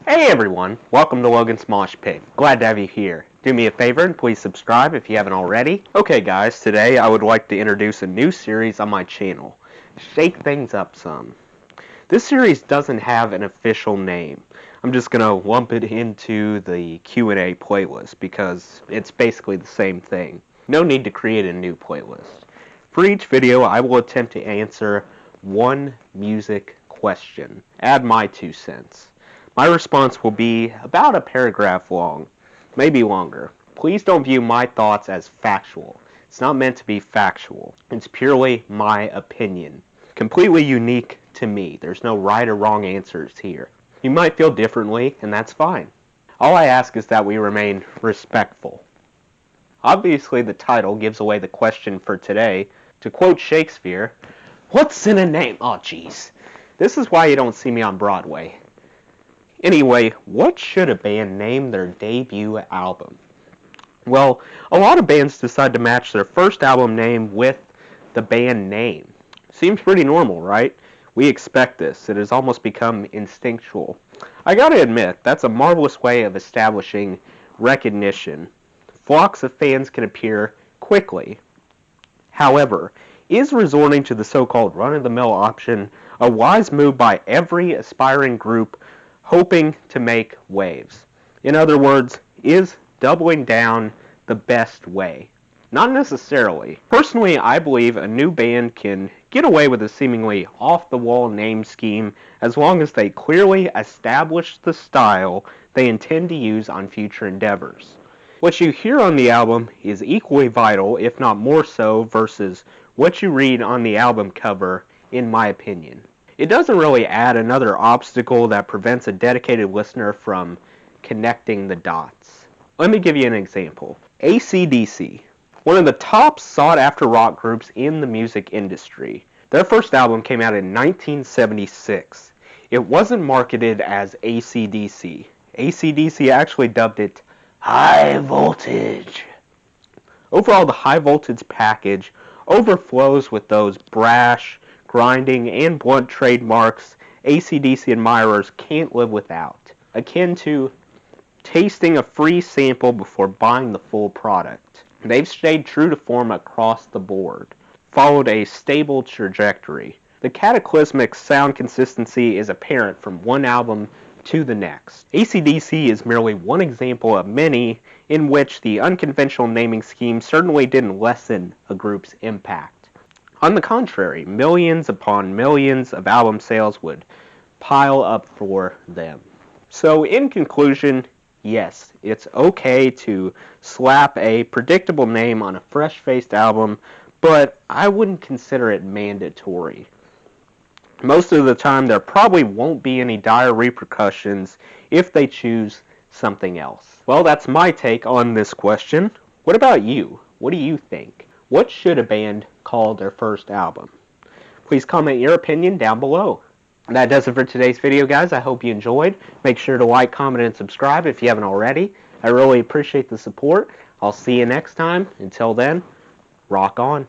Hey everyone, welcome to Logan's Mosh Pit. Glad to have you here. Do me a favor and please subscribe if you haven't already. Okay guys, today I would like to introduce a new series on my channel. Shake things up some. This series doesn't have an official name. I'm just going to lump it into the Q&A playlist because it's basically the same thing. No need to create a new playlist. For each video, I will attempt to answer one music question. Add my 2 cents. My response will be about a paragraph long, maybe longer. Please don't view my thoughts as factual. It's not meant to be factual. It's purely my opinion. Completely unique to me. There's no right or wrong answers here. You might feel differently, and that's fine. All I ask is that we remain respectful. Obviously, the title gives away the question for today. To quote Shakespeare, what's in a name? Oh, jeez. This is why you don't see me on Broadway. Anyway, what should a band name their debut album? Well, a lot of bands decide to match their first album name with the band name. Seems pretty normal, right? We expect this. It has almost become instinctual. I gotta admit, that's a marvelous way of establishing recognition. Flocks of fans can appear quickly. However, is resorting to the so-called run-of-the-mill option a wise move by every aspiring group hoping to make waves? In other words, is doubling down the best way? Not necessarily. Personally, I believe a new band can get away with a seemingly off-the-wall name scheme as long as they clearly establish the style they intend to use on future endeavors. What you hear on the album is equally vital, if not more so, versus what you read on the album cover, in my opinion. It doesn't really add another obstacle that prevents a dedicated listener from connecting the dots. Let me give you an example. AC/DC, one of the top sought-after rock groups in the music industry. Their first album came out in 1976. It wasn't marketed as AC/DC. AC/DC actually dubbed it High Voltage. Overall, the High Voltage package overflows with those brash, grinding, and blunt trademarks AC/DC admirers can't live without, akin to tasting a free sample before buying the full product. They've stayed true to form across the board, followed a stable trajectory. The cataclysmic sound consistency is apparent from one album to the next. AC/DC is merely one example of many in which the unconventional naming scheme certainly didn't lessen a group's impact. On the contrary, millions upon millions of album sales would pile up for them. So in conclusion, yes, it's okay to slap a predictable name on a fresh-faced album, but I wouldn't consider it mandatory. Most of the time, there probably won't be any dire repercussions if they choose something else. Well, that's my take on this question. What about you? What do you think? What should a band call their first album? Please comment your opinion down below. That does it for today's video, guys. I hope you enjoyed. Make sure to like, comment, and subscribe if you haven't already. I really appreciate the support. I'll see you next time. Until then, rock on.